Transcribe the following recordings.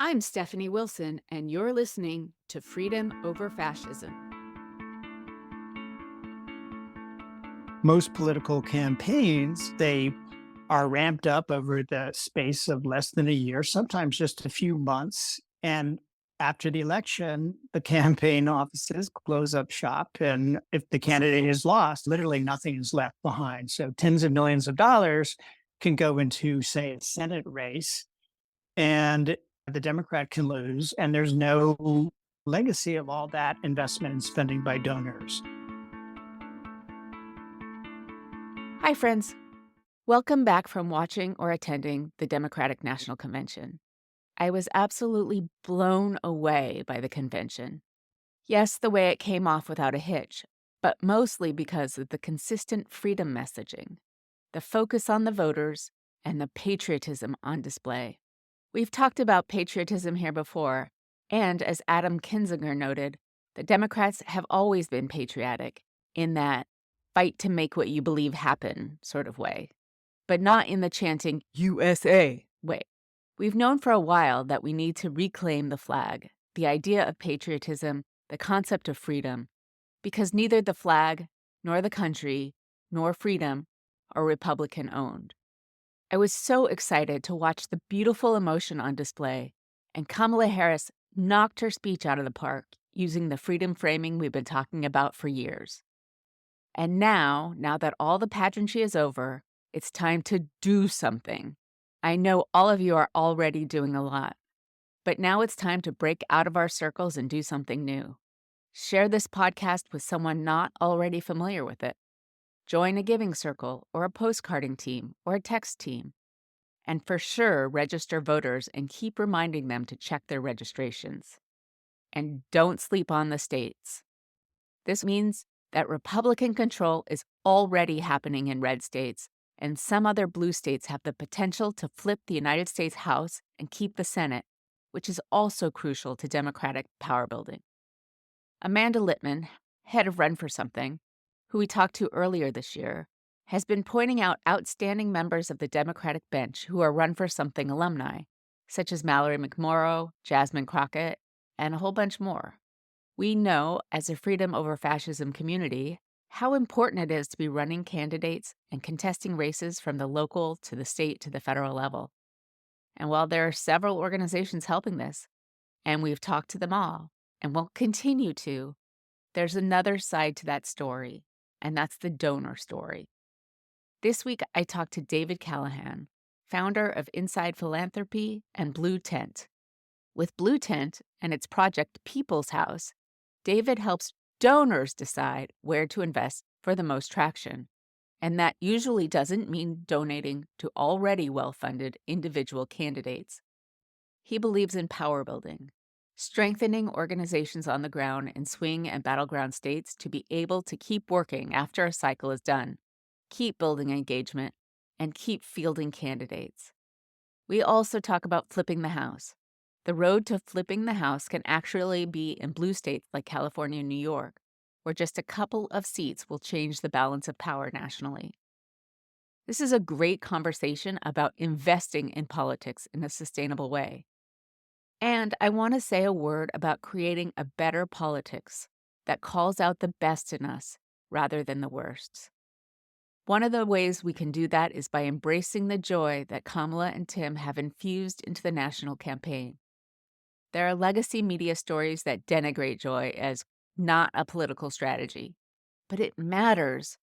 I'm Stephanie Wilson, and you're listening to Freedom Over Fascism. Most political campaigns, they are ramped up over the space of less than a year, sometimes just a few months. And after the election, the campaign offices close up shop. And if the candidate is lost, literally nothing is left behind. So tens of millions of dollars can go into, say, a Senate race, and the Democrat can lose. And there's no legacy of all that investment and spending by donors. Hi, friends. Welcome back from watching or attending the Democratic National Convention. I was absolutely blown away by the convention. Yes, the way it came off without a hitch, but mostly because of the consistent freedom messaging, the focus on the voters, and the patriotism on display. We've talked about patriotism here before, and as Adam Kinzinger noted, the Democrats have always been patriotic in that fight to make what you believe happen sort of way, but not in the chanting USA way. We've known for a while that we need to reclaim the flag, the idea of patriotism, the concept of freedom, because neither the flag, nor the country, nor freedom are Republican owned. I was so excited to watch the beautiful emotion on display, and Kamala Harris knocked her speech out of the park using the freedom framing we've been talking about for years. And now that all the pageantry is over, it's time to do something. I know all of you are already doing a lot, but now it's time to break out of our circles and do something new. Share this podcast with someone not already familiar with it. Join a giving circle or a postcarding team or a text team. And for sure, register voters and keep reminding them to check their registrations. And don't sleep on the states. This means that Republican control is already happening in red states, and some other blue states have the potential to flip the United States House and keep the Senate, which is also crucial to Democratic power building. Amanda Littman, head of Run for Something, who we talked to earlier this year, has been pointing out outstanding members of the Democratic bench who are Run for Something alumni, such as Mallory McMorrow, Jasmine Crockett, and a whole bunch more. We know, as a Freedom Over Fascism community, how important it is to be running candidates and contesting races from the local to the state to the federal level. And while there are several organizations helping this, and we've talked to them all, and will continue to, there's another side to that story, and that's the donor story. This week, I talked to David Callahan, founder of Inside Philanthropy and Blue Tent. With Blue Tent and its project People's House, David helps donors decide where to invest for the most traction. And that usually doesn't mean donating to already well-funded individual candidates. He believes in power building, strengthening organizations on the ground in swing and battleground states to be able to keep working after a cycle is done, keep building engagement, and keep fielding candidates. We also talk about flipping the House. The road to flipping the House can actually be in blue states like California and New York, where just a couple of seats will change the balance of power nationally. This is a great conversation about investing in politics in a sustainable way. And I want to say a word about creating a better politics that calls out the best in us rather than the worst. One of the ways we can do that is by embracing the joy that Kamala and Tim have infused into the national campaign. There are legacy media stories that denigrate joy as not a political strategy, but it matters.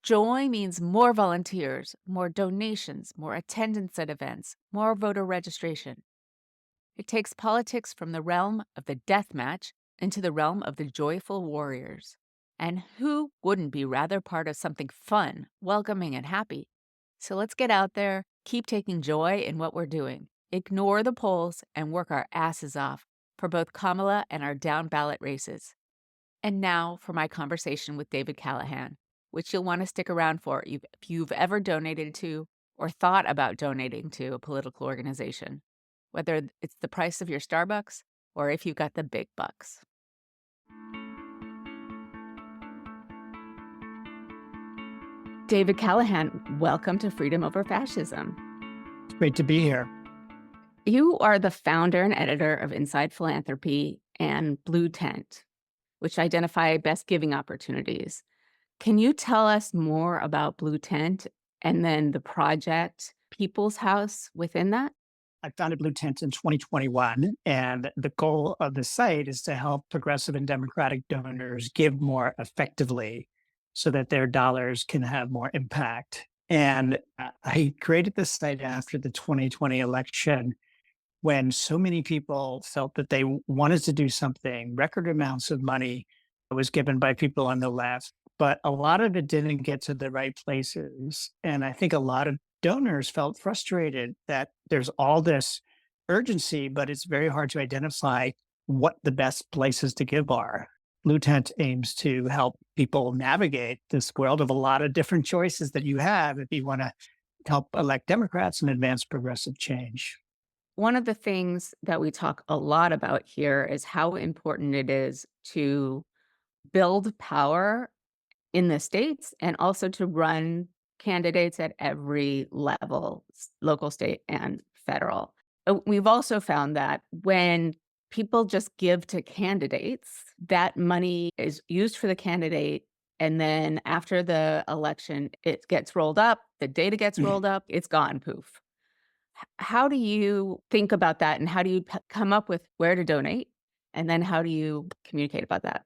Joy means more volunteers, more donations, more attendance at events, more voter registration. It takes politics from the realm of the death match into the realm of the joyful warriors. And who wouldn't be rather part of something fun, welcoming, and happy? So let's get out there, keep taking joy in what we're doing, ignore the polls, and work our asses off for both Kamala and our down ballot races. And now for my conversation with David Callahan, which you'll want to stick around for if you've ever donated to or thought about donating to a political organization, whether it's the price of your Starbucks or if you've got the big bucks. David Callahan, welcome to Freedom Over Fascism. It's great to be here. You are the founder and editor of Inside Philanthropy and Blue Tent, which identify best giving opportunities. Can you tell us more about Blue Tent and then the project People's House within that? I founded Blue Tent in 2021, and the goal of the site is to help progressive and democratic donors give more effectively so that their dollars can have more impact. And I created this site after the 2020 election when so many people felt that they wanted to do something. Record amounts of money was given by people on the left, but a lot of it didn't get to the right places. And I think a lot of donors felt frustrated that there's all this urgency, but it's very hard to identify what the best places to give are. Blue Tent aims to help people navigate this world of a lot of different choices that you have if you want to help elect Democrats and advance progressive change. One of the things that we talk a lot about here is how important it is to build power in the states and also to run candidates at every level, local, state, and federal. We've also found that when people just give to candidates, that money is used for the candidate. And then after the election, it gets rolled up, the data gets rolled up, it's gone poof. How do you think about that? And how do you come up with where to donate? And then how do you communicate about that?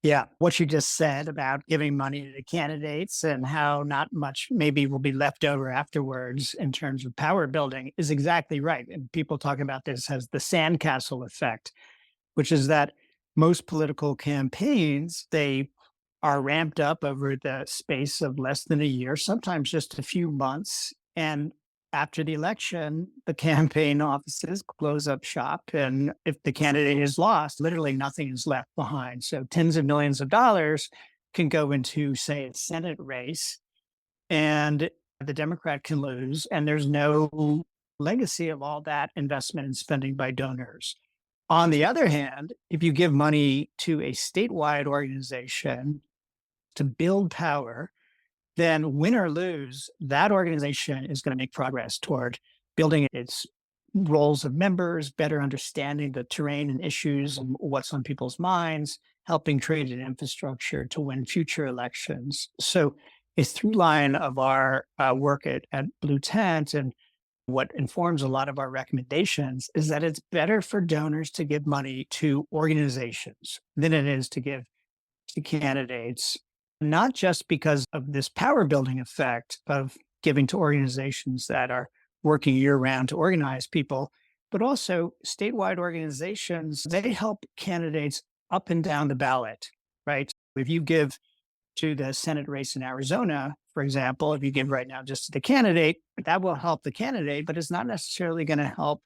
Yeah, what you just said about giving money to the candidates and how not much maybe will be left over afterwards in terms of power building is exactly right. And people talk about this as the sandcastle effect, which is that most political campaigns, they are ramped up over the space of less than a year, sometimes just a few months. And after the election, the campaign offices close up shop. And if the candidate is lost, literally nothing is left behind. So tens of millions of dollars can go into, say, a Senate race, and the Democrat can lose. And there's no legacy of all that investment and spending by donors. On the other hand, if you give money to a statewide organization to build power, then win or lose, that organization is going to make progress toward building its roles of members, better understanding the terrain and issues and what's on people's minds, helping create an infrastructure to win future elections. So, a through line of our work at Blue Tent and what informs a lot of our recommendations is that it's better for donors to give money to organizations than it is to give to candidates, not just because of this power building effect of giving to organizations that are working year round to organize people, but also statewide organizations, they help candidates up and down the ballot, right? If you give to the Senate race in Arizona, for example, if you give right now just to the candidate, that will help the candidate, but it's not necessarily going to help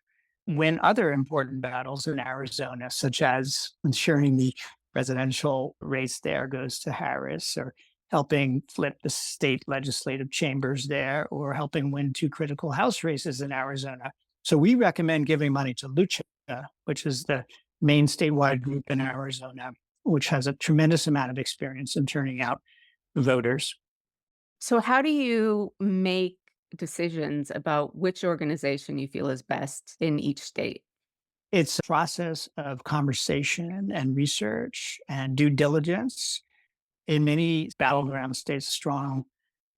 win other important battles in Arizona, such as ensuring the presidential race there goes to Harris, or helping flip the state legislative chambers there, or helping win two critical House races in Arizona. So we recommend giving money to Lucha, which is the main statewide group in Arizona, which has a tremendous amount of experience in turning out voters. So, how do you make decisions about which organization you feel is best in each state? It's a process of conversation and research and due diligence. In many battleground states, strong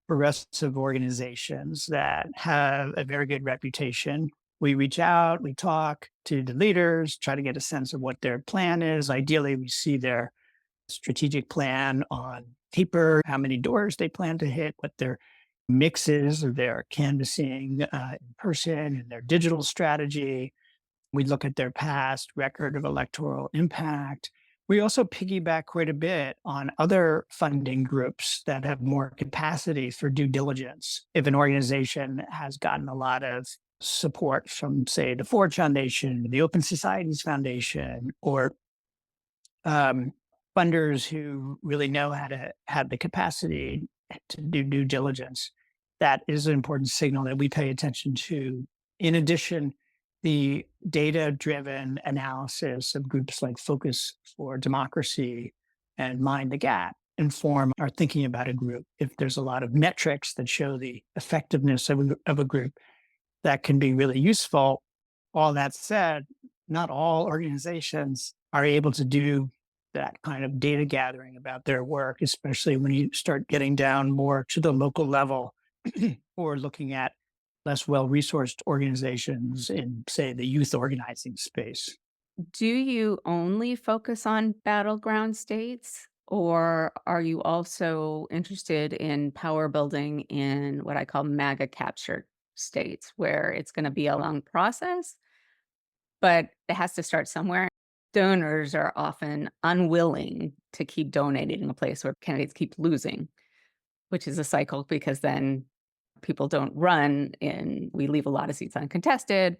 progressive organizations that have a very good reputation. We reach out, we talk to the leaders, try to get a sense of what their plan is. Ideally, we see their strategic plan on paper, how many doors they plan to hit, what their mix is of their canvassing in person and their digital strategy. We look at their past record of electoral impact. We also piggyback quite a bit on other funding groups that have more capacity for due diligence. If an organization has gotten a lot of support from, say, the Ford Foundation, the Open Societies Foundation, or funders who really know how to have the capacity to do due diligence, that is an important signal that we pay attention to. In addition, the data driven analysis of groups like Focus for Democracy and Mind the Gap inform our thinking about a group. If there's a lot of metrics that show the effectiveness of a group, that can be really useful. All that said, not all organizations are able to do that kind of data gathering about their work, especially when you start getting down more to the local level or looking at less well resourced organizations in, say, the youth organizing space. Do you only focus on battleground states, or are you also interested in power building in what I call MAGA captured states, where it's going to be a long process, but it has to start somewhere? Donors are often unwilling to keep donating in a place where candidates keep losing, which is a cycle because then people don't run and we leave a lot of seats uncontested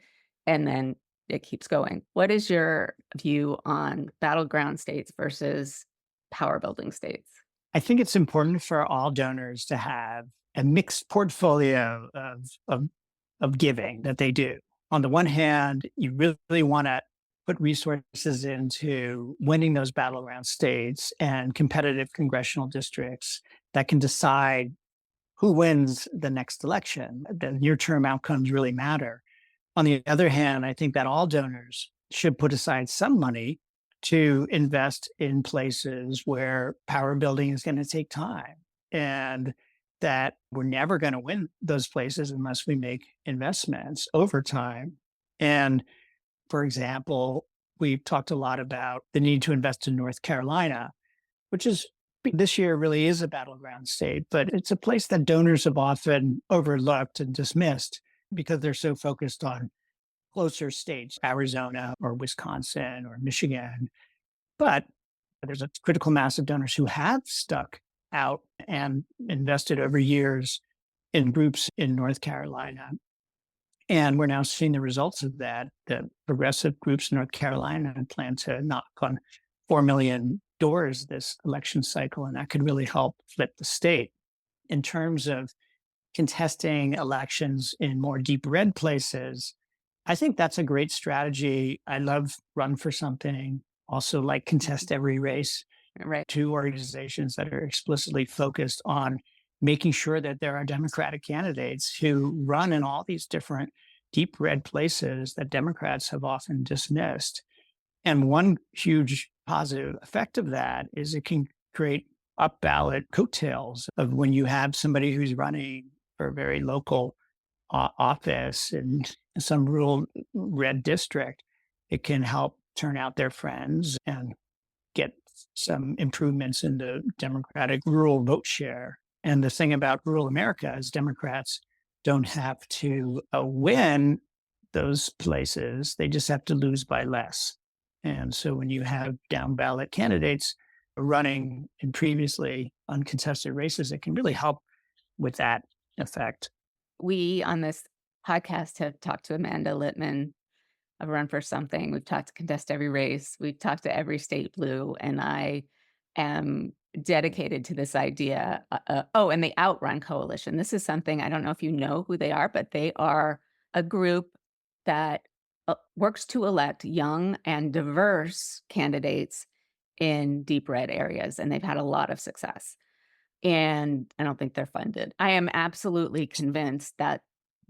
and then it keeps going. What is your view on battleground states versus power building states? I think it's important for all donors to have a mixed portfolio of giving that they do. On the one hand, you really want to put resources into winning those battleground states and competitive congressional districts that can decide who wins the next election. The near term outcomes really matter. On the other hand, I think that all donors should put aside some money to invest in places where power building is going to take time and that we're never going to win those places unless we make investments over time. And for example, we've talked a lot about the need to invest in North Carolina, which is this year really is a battleground state, but it's a place that donors have often overlooked and dismissed because they're so focused on closer states, Arizona or Wisconsin or Michigan. But there's a critical mass of donors who have stuck out and invested over years in groups in North Carolina. And we're now seeing the results of that. The progressive groups in North Carolina plan to knock on 4 million doors this election cycle, and that could really help flip the state. In terms of contesting elections in more deep red places, I think that's a great strategy. I love Run for Something, also like Contest Every Race, Right. two organizations that are explicitly focused on making sure that there are Democratic candidates who run in all these different deep red places that Democrats have often dismissed. And one huge positive effect of that is it can create up ballot coattails of when you have somebody who's running for a very local office in some rural red district. It can help turn out their friends and get some improvements in the Democratic rural vote share. And the thing about rural America is Democrats don't have to win those places, they just have to lose by less. And so when you have down ballot candidates running in previously uncontested races, it can really help with that effect. We on this podcast have talked to Amanda Littman of Run for Something. We've talked to Contest Every Race. We've talked to Every State Blue. And I am dedicated to this idea. Oh, and the Outrun Coalition. This is something I don't know if you know who they are, but they are a group that works to elect young and diverse candidates in deep red areas. And they've had a lot of success. And I don't think they're funded. I am absolutely convinced that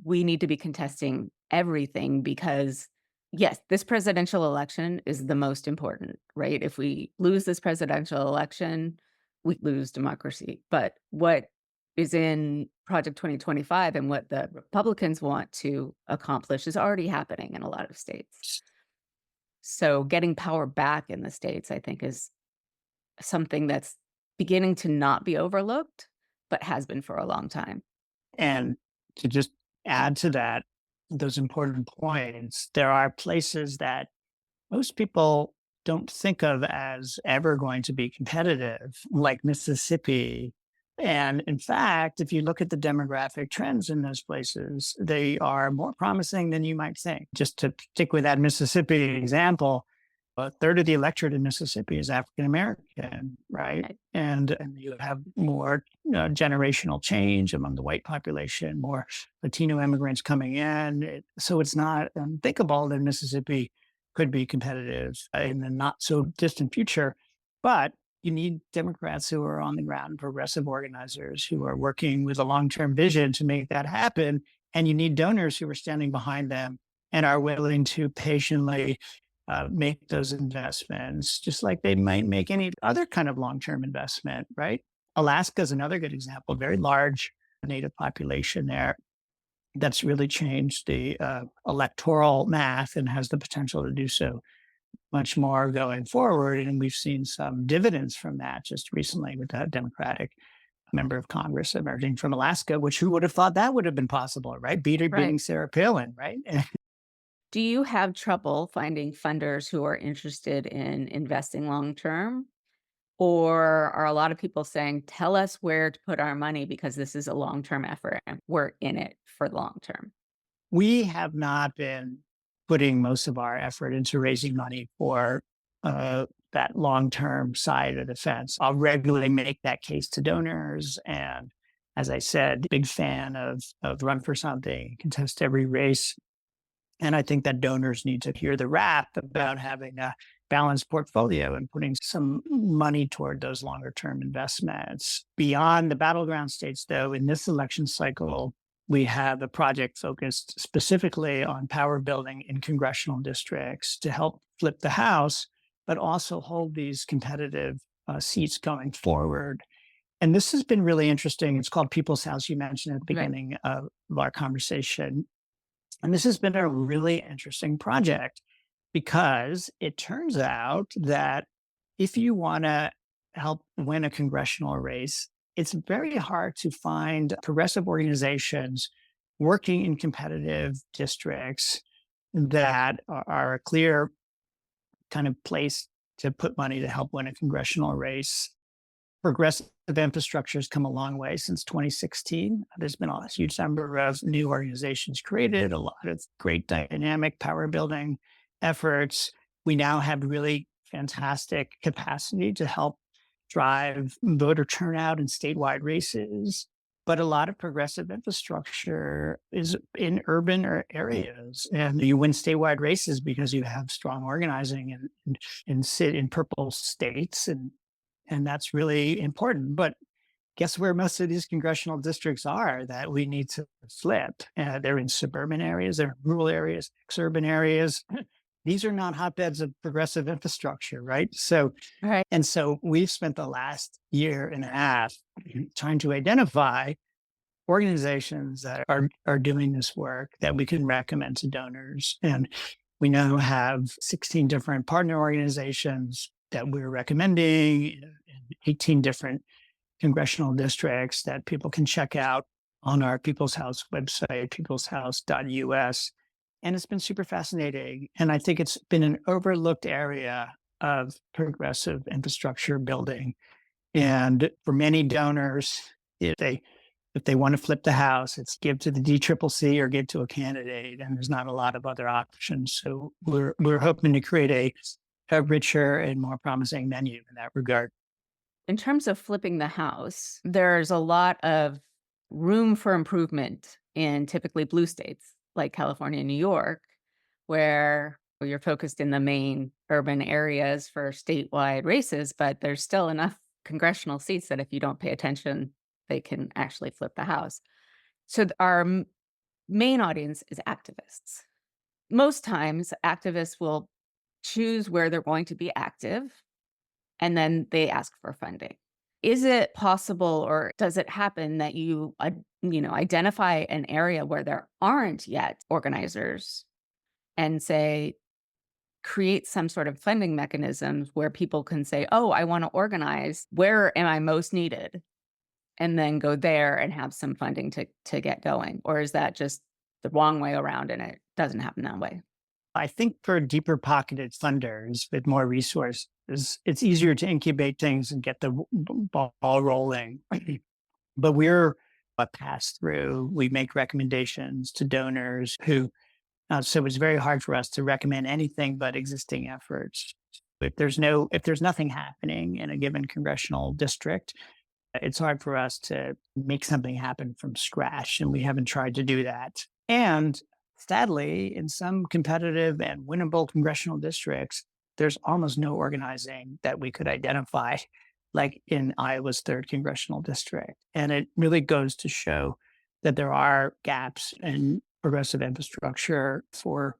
we need to be contesting everything because, yes, this presidential election is the most important, right? If we lose this presidential election, we lose democracy. But what is in Project 2025 and what the Republicans want to accomplish is already happening in a lot of states. So getting power back in the states, I think, is something that's beginning to not be overlooked, but has been for a long time. And to just add to that, those important points, there are places that most people don't think of as ever going to be competitive, like Mississippi. And in fact, if you look at the demographic trends in those places, they are more promising than you might think. Just to stick with that Mississippi example, a third of the electorate in Mississippi is African American, right? Right. And you have more generational change among the white population, more Latino immigrants coming in. So it's not unthinkable that Mississippi could be competitive in the not so distant future. But you need Democrats who are on the ground, progressive organizers who are working with a long term vision to make that happen. And you need donors who are standing behind them and are willing to patiently make those investments, just like they might make any other kind of long-term investment, right? Alaska is another good example, very large native population there that's really changed the electoral math and has the potential to do so much more going forward. And we've seen some dividends from that just recently with that Democratic member of Congress emerging from Alaska, which who would have thought that would have been possible, right? Right. Beating Sarah Palin, right? Do you have trouble finding funders who are interested in investing long term? Or are a lot of people saying, tell us where to put our money because this is a long term effort and we're in it for the long term? We have not been putting most of our effort into raising money for that long term side of the fence. I'll regularly make that case to donors. And as I said, big fan of run for something, contest every race. And I think that donors need to hear the rap about having a balanced portfolio and putting some money toward those longer term investments. Beyond the battleground states, though, in this election cycle, we have a project focused specifically on power building in congressional districts to help flip the House, but also hold these competitive seats going forward. And this has been really interesting. It's called People's House. You mentioned at the Right. beginning of our conversation. And this has been a really interesting project because it turns out that if you want to help win a congressional race, it's very hard to find progressive organizations working in competitive districts that are a clear kind of place to put money to help win a congressional race. Progressive infrastructure has come a long way since 2016. There's been a huge number of new organizations created, a lot of great dynamic power building efforts. We now have really fantastic capacity to help drive voter turnout in statewide races. But a lot of progressive infrastructure is in urban areas. And you win statewide races because you have strong organizing and sit in purple states and that's really important. But guess where most of these congressional districts are that we need to flip? They're in suburban areas, they're in rural areas, ex-urban areas. These are not hotbeds of progressive infrastructure, right? So, Right. and so we've spent the last year and a half trying to identify organizations that are doing this work that we can recommend to donors. And we now have 16 different partner organizations that we're recommending in 18 different congressional districts that people can check out on our People's House website, peopleshouse.us. And it's been super fascinating. And I think it's been an overlooked area of progressive infrastructure building. And for many donors, if they want to flip the house, it's give to the DCCC or give to a candidate, and there's not a lot of other options. So we're hoping to create a richer and more promising menu in that regard. In terms of flipping the house, there's a lot of room for improvement in typically blue states like California and New York, where you're focused in the main urban areas for statewide races, but there's still enough congressional seats that if you don't pay attention, they can actually flip the house. So our main audience is activists. Most times, activists will choose where they're going to be active and then they ask for funding. Is it possible or does it happen that identify an area where there aren't yet organizers and say, create some sort of funding mechanisms where people can say, oh, I want to organize. Where am I most needed? And then go there and have some funding to get going. Or is that just the wrong way around and it doesn't happen that way? I think for deeper pocketed funders with more resources, it's easier to incubate things and get the ball rolling. But we're a pass through. We make recommendations to donors who, so it's very hard for us to recommend anything but existing efforts. If there's nothing happening in a given congressional district, it's hard for us to make something happen from scratch, and we haven't tried to do that. And sadly, in some competitive and winnable congressional districts, there's almost no organizing that we could identify, like in Iowa's third congressional district. And it really goes to show that there are gaps in progressive infrastructure for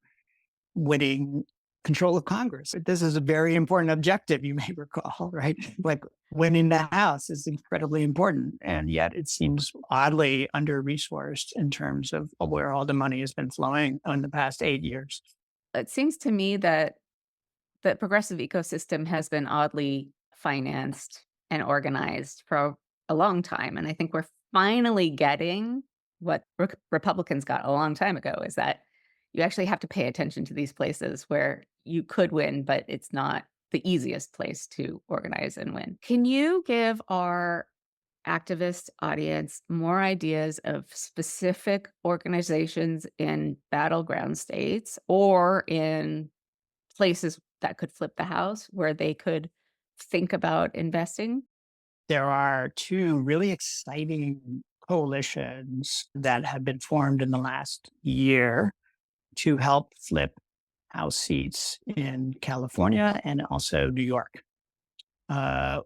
winning control of Congress. This is a very important objective, you may recall, right? Like winning the House is incredibly important. And yet it seems oddly under resourced in terms of where all the money has been flowing in the past 8 years. It seems to me that the progressive ecosystem has been oddly financed and organized for a long time, and I think we're finally getting what Republicans got a long time ago, is that you actually have to pay attention to these places where you could win, but it's not the easiest place to organize and win. Can you give our activist audience more ideas of specific organizations in battleground states or in places that could flip the house where they could think about investing? There are two really exciting coalitions that have been formed in the last year to help flip House seats in California and also New York.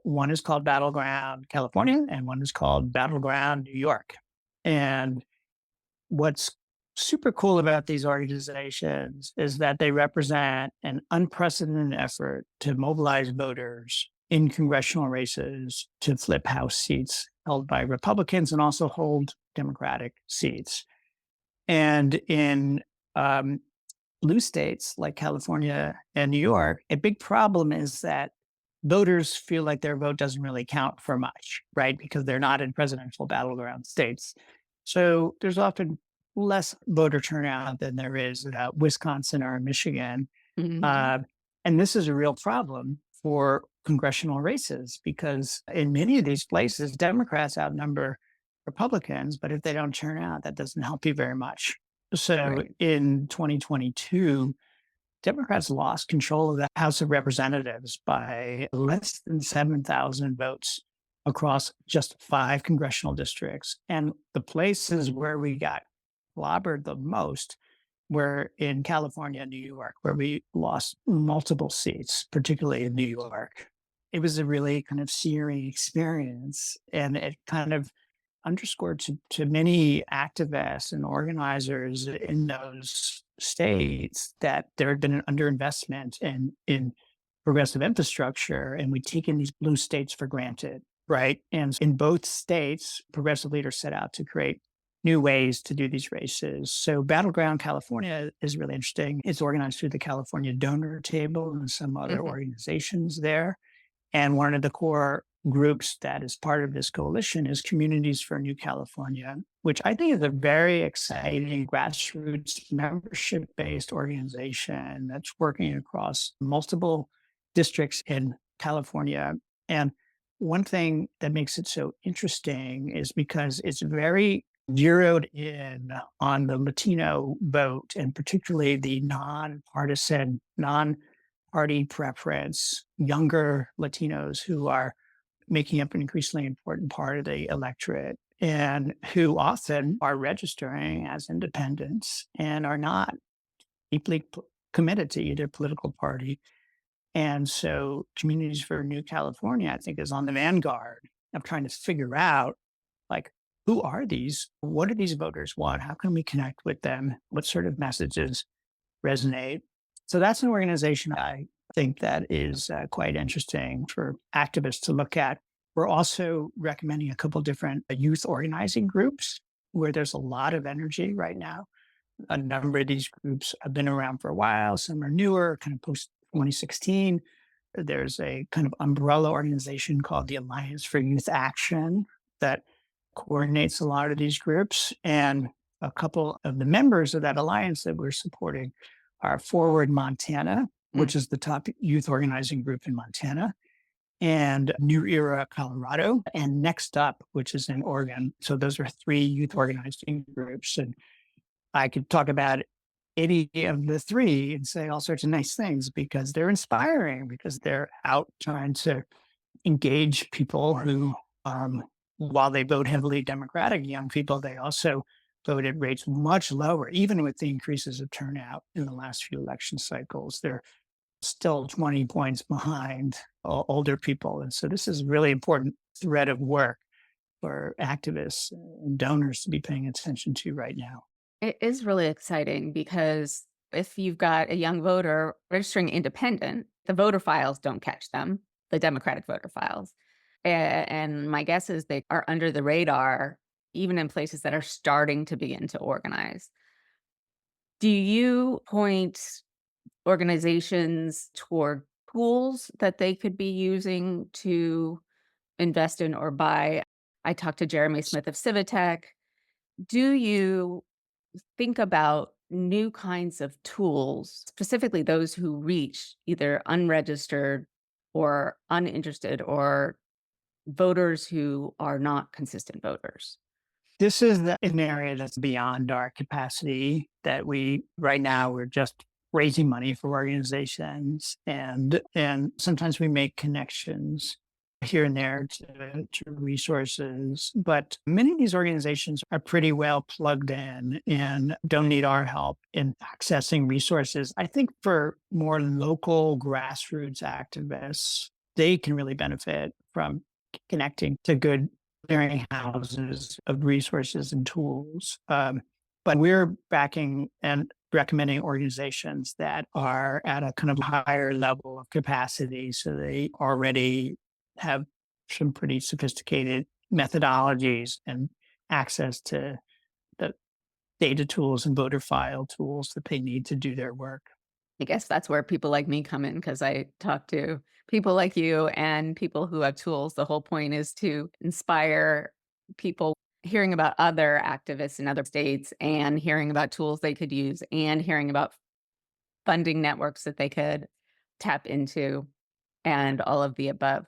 One is called Battleground California, and one is called Battleground New York. And what's super cool about these organizations is that they represent an unprecedented effort to mobilize voters in congressional races to flip House seats held by Republicans and also hold Democratic seats. And in blue states like California and New York, a big problem is that voters feel like their vote doesn't really count for much, right? Because they're not in presidential battleground states. So there's often less voter turnout than there is in Wisconsin or Michigan. Mhm. Uh, and this is a real problem for congressional races because in many of these places, Democrats outnumber Republicans, but if they don't turn out, that doesn't help you very much. So Right. in 2022, Democrats lost control of the House of Representatives by less than 7,000 votes across just 5 congressional districts. And the places where we got clobbered the most were in California and New York, where we lost multiple seats, particularly in New York. It was a really kind of searing experience. And it kind of underscored to many activists and organizers in those states that there had been an underinvestment in progressive infrastructure, and we'd taken these blue states for granted, right? And in both states, progressive leaders set out to create new ways to do these races. So Battleground California is really interesting. It's organized through the California Donor Table and some other Mhm. organizations there. And one of the core groups that is part of this coalition is Communities for New California, which I think is a very exciting grassroots membership based organization that's working across multiple districts in California. And one thing that makes it so interesting is because it's very zeroed in on the Latino vote and particularly the nonpartisan, non party preference, younger Latinos who are making up an increasingly important part of the electorate and who often are registering as independents and are not deeply committed to either political party. And so Communities for New California, I think, is on the vanguard of trying to figure out like who are these? What do these voters want? How can we connect with them? What sort of messages resonate? So that's an organization I think that is quite interesting for activists to look at. We're also recommending a couple different youth organizing groups where there's a lot of energy right now. A number of these groups have been around for a while. Some are newer, kind of post 2016. There's a kind of umbrella organization called the Alliance for Youth Action that coordinates a lot of these groups. And a couple of the members of that alliance that we're supporting are Forward Montana, Mm. which is the top youth organizing group in Montana, and New Era, Colorado, and Next Up, which is in Oregon. So those are 3 youth organizing groups. And I could talk about any of the 3 and say all sorts of nice things because they're inspiring, because they're out trying to engage people who, while they vote heavily Democratic, young people, they also vote at rates much lower, even with the increases of turnout in the last few election cycles. They're still 20 points behind older people. And so this is a really important thread of work for activists and donors to be paying attention to right now. It is really exciting because If you've got a young voter registering independent, the voter files don't catch them, the Democratic voter files. And my guess is they are under the radar, even in places that are starting to begin to organize. Do you point organizations toward tools that they could be using to invest in or buy? I talked to Jeremy Smith of Civitech. Do you think about new kinds of tools, specifically those who reach either unregistered or uninterested or voters who are not consistent voters? This is an area that's beyond our capacity that right now, we're just raising money for organizations and sometimes we make connections here and there to resources. But many of these organizations are pretty well plugged in and don't need our help in accessing resources. I think for more local grassroots activists, they can really benefit from connecting to good clearinghouses of resources and tools. But we're backing and recommending organizations that are at a kind of higher level of capacity. So they already have some pretty sophisticated methodologies and access to the data tools and voter file tools that they need to do their work. I guess that's where people like me come in because I talk to people like you and people who have tools. The whole point is to inspire people hearing about other activists in other states and hearing about tools they could use and hearing about funding networks that they could tap into and all of the above.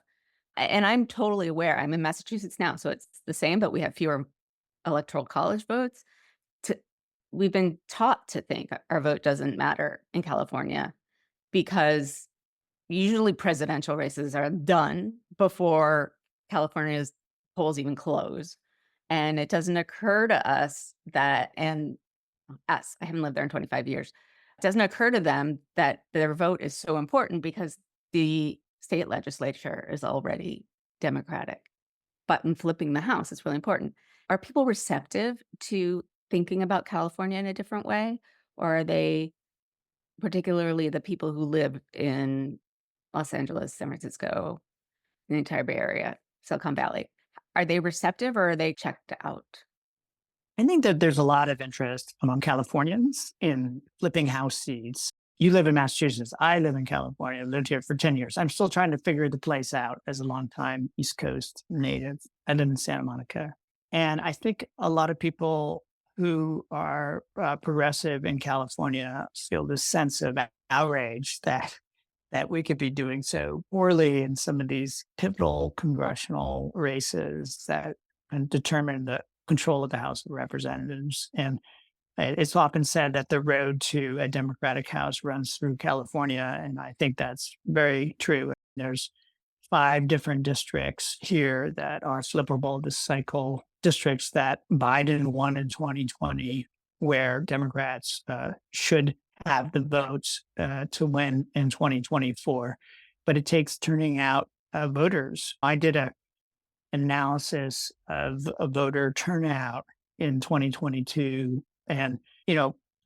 And I'm totally aware. I'm in Massachusetts now, so it's the same, but we have fewer electoral college votes. To We've been taught to think our vote doesn't matter in California because usually presidential races are done before California's polls even close. And it doesn't occur to us that, and us, I haven't lived there in 25 years. It doesn't occur to them that their vote is so important because the state legislature is already Democratic. Button flipping the House is really important. Are people receptive to thinking about California in a different way? Or are they, particularly the people who live in Los Angeles, San Francisco, the entire Bay Area, Silicon Valley, are they receptive or are they checked out? I think that there's a lot of interest among Californians in flipping house seats. You live in Massachusetts. I live in California. I've lived here for 10 years. I'm still trying to figure the place out as a longtime East Coast native. I live in Santa Monica. And I think a lot of people who are progressive in California feel this sense of outrage that we could be doing so poorly in some of these pivotal congressional races that and determine the control of the House of Representatives. And it's often said that the road to a Democratic House runs through California. And I think that's very true. There's 5 different districts here that are flipperable this cycle, districts that Biden won in 2020, where Democrats should have the votes to win in 2024. But it takes turning out voters. I did a analysis of a voter turnout in 2022 and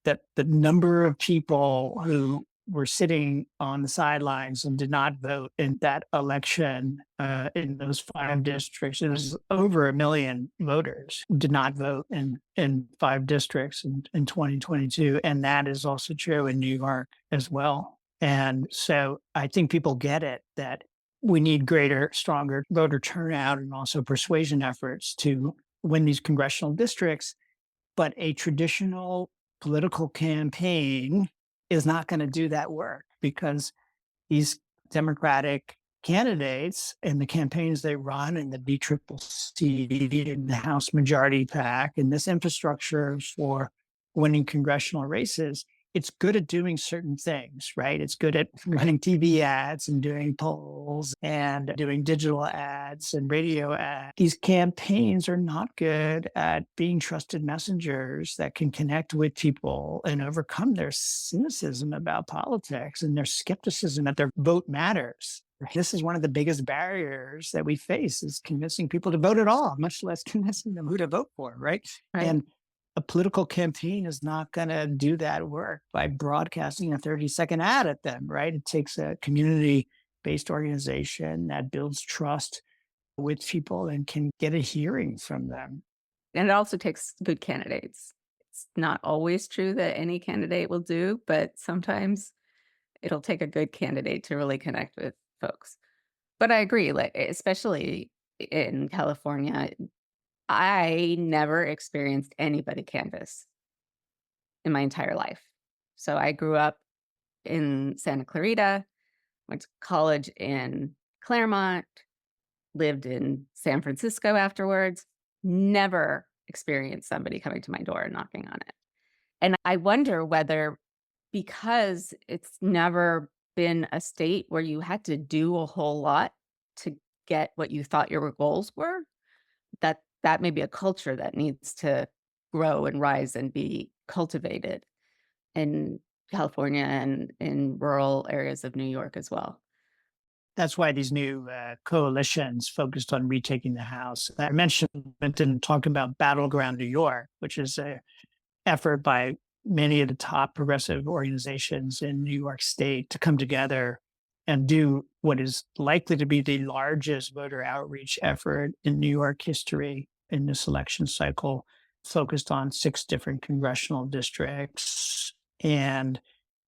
that the number of people who were sitting on the sidelines and did not vote in that election in those 5 districts, it was over 1 million voters who did not vote in 5 districts in 2022, and that is also true in New York as well. And so I think people get it that we need greater, stronger voter turnout and also persuasion efforts to win these congressional districts. But a traditional political campaign is not going to do that work because these Democratic candidates and the campaigns they run and the BCCC and the House Majority PAC and this infrastructure for winning congressional races, it's good at doing certain things, right? It's good at running TV ads and doing polls and doing digital ads and radio ads. These campaigns are not good at being trusted messengers that can connect with people and overcome their cynicism about politics and their skepticism that their vote matters. This is one of the biggest barriers that we face is convincing people to vote at all, much less convincing them who to vote for, right? Right. And a political campaign is not going to do that work by broadcasting a 30-second ad at them, right? It takes a community based organization that builds trust with people and can get a hearing from them. And it also takes good candidates. It's not always true that any candidate will do, but sometimes it'll take a good candidate to really connect with folks. But I agree, like, especially in California, I never experienced anybody canvass in my entire life. So I grew up in Santa Clarita, went to college in Claremont, lived in San Francisco afterwards, never experienced somebody coming to my door and knocking on it. And I wonder whether because it's never been a state where you had to do a whole lot to get what you thought your goals were, that may be a culture that needs to grow and rise and be cultivated in California and in rural areas of New York as well. That's why these new coalitions focused on retaking the House. I mentioned and talked about Battleground New York, which is a effort by many of the top progressive organizations in New York State to come together and do what is likely to be the largest voter outreach effort in New York history in this election cycle, focused on 6 different congressional districts. And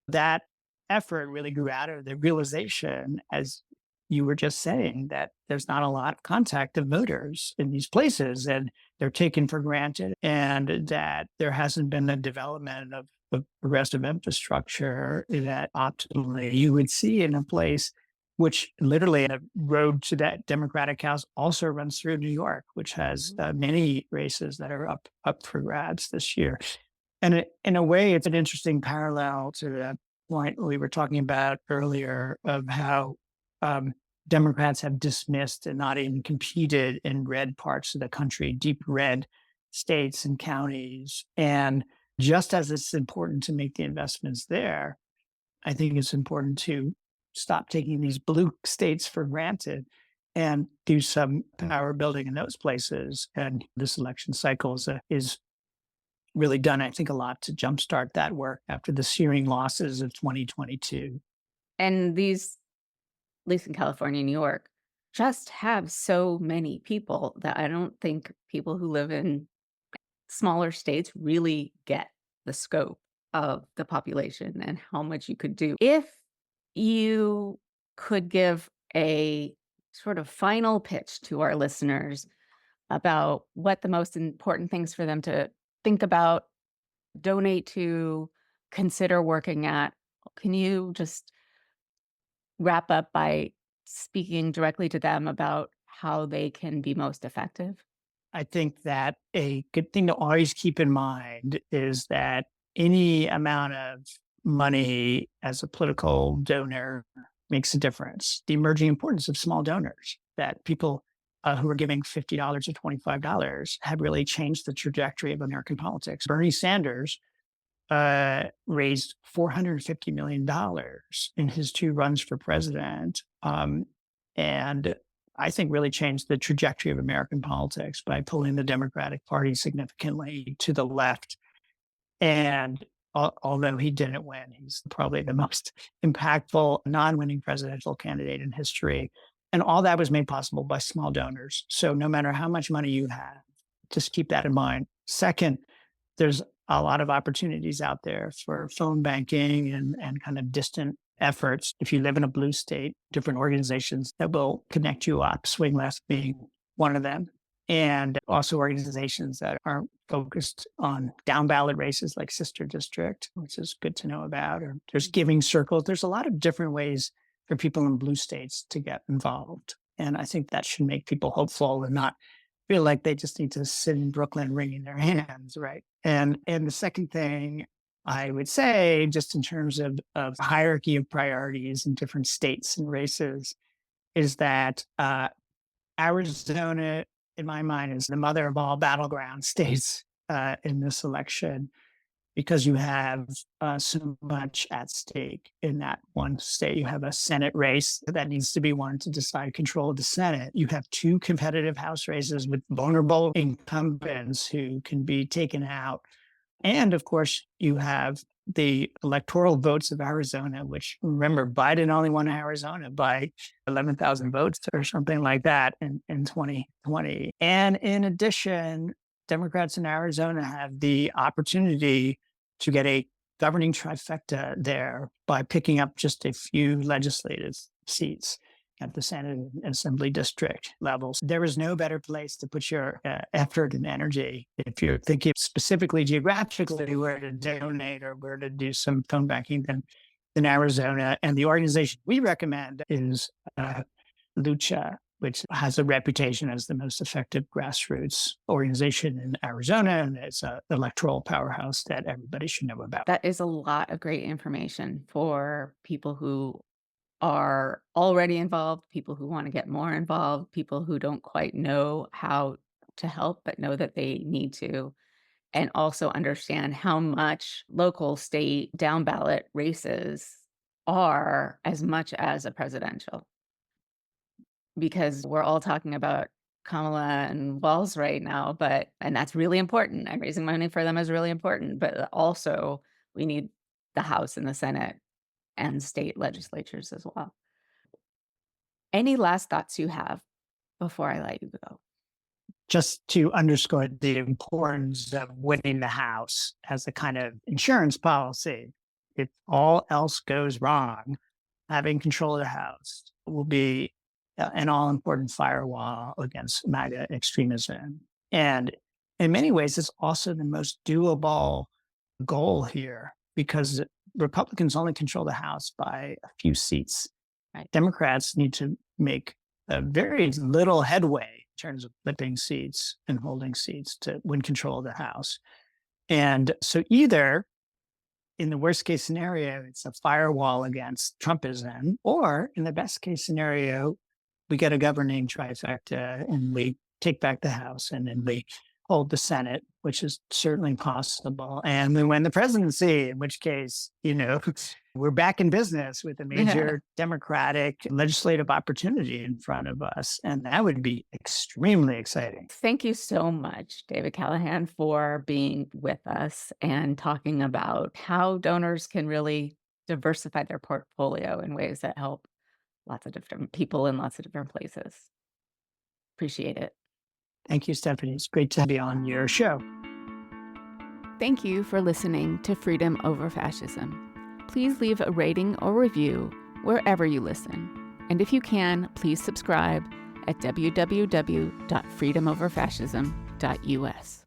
that effort really grew out of the realization, as you were just saying, that there's not a lot of contact of voters in these places and they're taken for granted, and that there hasn't been the development of progressive infrastructure that optimally you would see in a place which literally the road to that Democratic House also runs through New York, which has many races that are up for grabs this year. And in a way, it's an interesting parallel to the point we were talking about earlier of how um, Democrats have dismissed and not even competed in red parts of the country, deep red states and counties. And just as it's important to make the investments there, I think it's important to stop taking these blue states for granted and do some power building in those places. And this election cycle is really done, I think, a lot to jumpstart that work after the searing losses of 2022. And these, at least in California, New York, just have so many people that I don't think people who live in smaller states really get the scope of the population and how much you could do. If you could give a sort of final pitch to our listeners about what the most important things for them to think about, donate to, consider working at, can you just wrap up by speaking directly to them about how they can be most effective? I think that a good thing to always keep in mind is that any amount of money as a political donor makes a difference. The emerging importance of small donors, that people who are giving $50 or $25 have really changed the trajectory of American politics. Bernie Sanders raised $450 million in his 2 runs for president. And I think really changed the trajectory of American politics by pulling the Democratic Party significantly to the left. And although he didn't win, he's probably the most impactful non-winning presidential candidate in history. And all that was made possible by small donors. So no matter how much money you have, just keep that in mind. Second, there's a lot of opportunities out there for phone banking and kind of distant efforts. If you live in a blue state, different organizations that will connect you up, Swing Left being one of them. And also organizations that are focused on down ballot races like Sister District, which is good to know about, or there's giving circles. There's a lot of different ways for people in blue states to get involved. And I think that should make people hopeful and not feel like they just need to sit in Brooklyn wringing their hands, right? And the second thing I would say, just in terms of hierarchy of priorities in different states and races, is that Arizona, in my mind, is the mother of all battleground states in this election. because you have so much at stake in that one state. You have a Senate race that needs to be won to decide control of the Senate. You have two competitive House races with vulnerable incumbents who can be taken out. And of course, you have the electoral votes of Arizona, which remember, Biden only won Arizona by 11,000 votes or something like that in 2020. And in addition, Democrats in Arizona have the opportunity to get a governing trifecta there by picking up just a few legislative seats at the Senate and Assembly district levels. There is no better place to put your effort and energy if you're thinking specifically geographically where to donate or where to do some phone banking than Arizona. And the organization we recommend is Lucha, which has a reputation as the most effective grassroots organization in Arizona. And it's an electoral powerhouse that everybody should know about. That is a lot of great information for people who are already involved, people who want to get more involved, people who don't quite know how to help, but know that they need to, and also understand how much local, state, down ballot races are as much as a presidential. Because we're all talking about Kamala and Walz right now, and that's really important, and raising money for them is really important, but also we need the House and the Senate and state legislatures as well. Any last thoughts you have before I let you go? Just to underscore the importance of winning the House as a kind of insurance policy. If all else goes wrong, having control of the House will be an all important firewall against MAGA extremism. And in many ways, it's also the most doable goal here because Republicans only control the House by a few seats. Right. Democrats need to make a very little headway in terms of flipping seats and holding seats to win control of the House. And so either in the worst case scenario, it's a firewall against Trumpism, or in the best case scenario, we get a governing trifecta and we take back the House and then we hold the Senate, which is certainly possible. And we win the presidency, in which case, we're back in business with a major Democratic legislative opportunity in front of us. And that would be extremely exciting. Thank you so much, David Callahan, for being with us and talking about how donors can really diversify their portfolio in ways that help lots of different people in lots of different places. Appreciate it. Thank you, Stephanie. It's great to be on your show. Thank you for listening to Freedom Over Fascism. Please leave a rating or review wherever you listen. And if you can, please subscribe at www.freedomoverfascism.us.